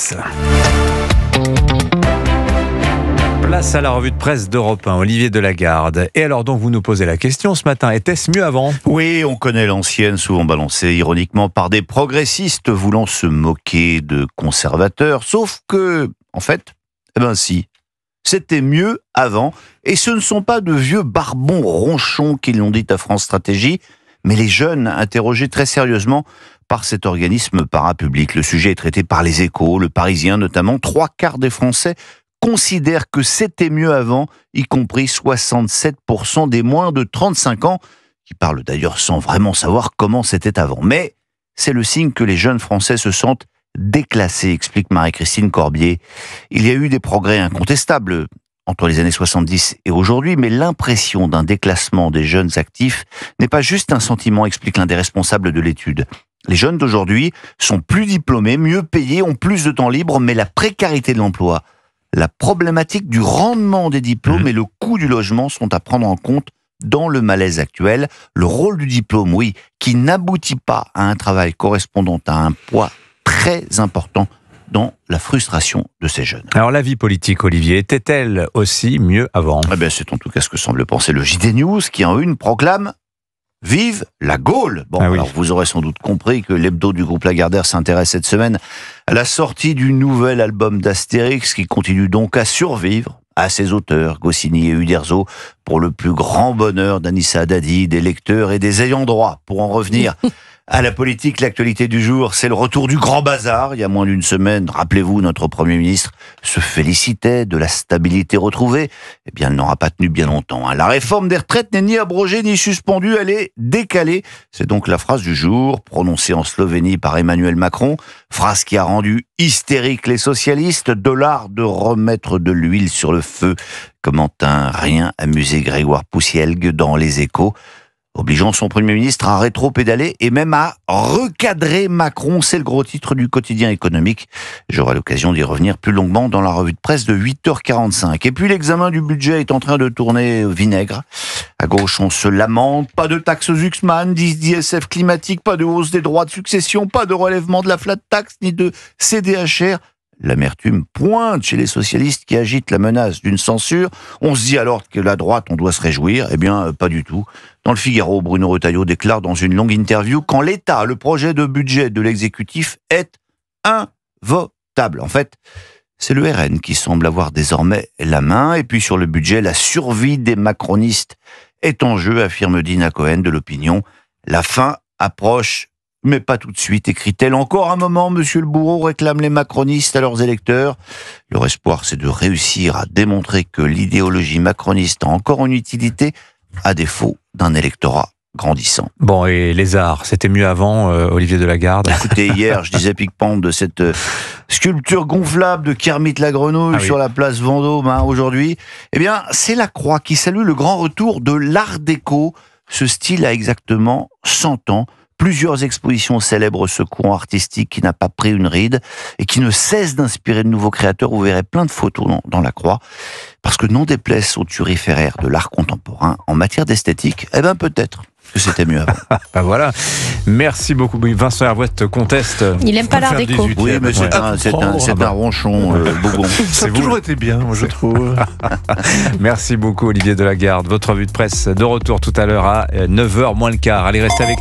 10. Place à la revue de presse d'Europe 1, Olivier Delagarde. Et alors donc vous nous posez la question ce matin, était-ce mieux avant ? Oui, on connaît l'ancienne, souvent balancée ironiquement par des progressistes voulant se moquer de conservateurs, sauf que, en fait, si, c'était mieux avant, et ce ne sont pas de vieux barbons ronchons qui l'ont dit à France Stratégie, mais les jeunes interrogés très sérieusement par cet organisme parapublic. Le sujet est traité par Les Échos, Le Parisien notamment. 3/4 des Français considèrent que c'était mieux avant, y compris 67% des moins de 35 ans, qui parlent d'ailleurs sans vraiment savoir comment c'était avant. Mais c'est le signe que les jeunes Français se sentent déclassés, explique Marie-Christine Corbier. Il y a eu des progrès incontestables entre les années 70 et aujourd'hui, mais l'impression d'un déclassement des jeunes actifs n'est pas juste un sentiment, explique l'un des responsables de l'étude. Les jeunes d'aujourd'hui sont plus diplômés, mieux payés, ont plus de temps libre, mais la précarité de l'emploi, la problématique du rendement des diplômes et le coût du logement sont à prendre en compte dans le malaise actuel. Le rôle du diplôme, oui, qui n'aboutit pas à un travail correspondant à un poids très important dans la frustration de ces jeunes. Alors la vie politique, Olivier, était-elle aussi mieux avant ? C'est en tout cas ce que semble penser le JT News, qui en une proclame « Vive la Gaule !» Alors vous aurez sans doute compris que l'hebdo du groupe Lagardère s'intéresse cette semaine à la sortie du nouvel album d'Astérix, qui continue donc à survivre à ses auteurs, Goscinny et Uderzo, pour le plus grand bonheur d'Anissa Dadi, des lecteurs et des ayants droit. Pour en revenir à la politique, l'actualité du jour, c'est le retour du grand bazar. Il y a moins d'une semaine, rappelez-vous, notre Premier ministre se félicitait de la stabilité retrouvée. Elle n'aura pas tenu bien longtemps. La réforme des retraites n'est ni abrogée ni suspendue, elle est décalée. C'est donc la phrase du jour, prononcée en Slovénie par Emmanuel Macron. Phrase qui a rendu hystériques les socialistes, de l'art de remettre de l'huile sur le feu, commente un rien amusé Grégoire Poussielgue dans Les Échos, obligeant son Premier ministre à rétro-pédaler et même à recadrer Macron. C'est le gros titre du quotidien économique. J'aurai l'occasion d'y revenir plus longuement dans la revue de presse de 8h45. Et puis l'examen du budget est en train de tourner au vinaigre. À gauche, on se lamente. Pas de taxe Zuxman, d'ISF climatique, pas de hausse des droits de succession, pas de relèvement de la flat tax, ni de CDHR. L'amertume pointe chez les socialistes qui agitent la menace d'une censure. On se dit alors que la droite, on doit se réjouir. Pas du tout. Dans le Figaro, Bruno Retailleau déclare dans une longue interview qu'en l'état, le projet de budget de l'exécutif est invotable. En fait, c'est le RN qui semble avoir désormais la main. Et puis sur le budget, la survie des macronistes est en jeu, affirme Dina Cohen de l'Opinion. La fin approche, mais pas tout de suite, écrit-elle. Encore un moment, monsieur le bourreau, réclament les macronistes à leurs électeurs. Leur espoir, c'est de réussir à démontrer que l'idéologie macroniste a encore une utilité, à défaut d'un électorat grandissant. Bon, et les arts, c'était mieux avant, Olivier Delagarde ? Écoutez, hier, je disais pique-pente de cette sculpture gonflable de Kermit la grenouille sur la place Vendôme, aujourd'hui. C'est la Croix qui salue le grand retour de l'art déco. Ce style a exactement 100 ans. Plusieurs expositions célèbrent ce courant artistique qui n'a pas pris une ride et qui ne cesse d'inspirer de nouveaux créateurs. Vous verrez plein de photos dans la Croix. Parce que n'en déplaise aux turiféraires de l'art contemporain, en matière d'esthétique, peut-être que c'était mieux avant. Voilà. Merci beaucoup. Vincent Hervouette conteste. Il n'aime pas l'art déco. Oui, mais c'est un ronchon bougon. Ça a toujours été bien, moi je trouve. Merci beaucoup, Olivier Delagarde. Votre revue de presse de retour tout à l'heure à 9h moins le quart. Allez, restez avec nous.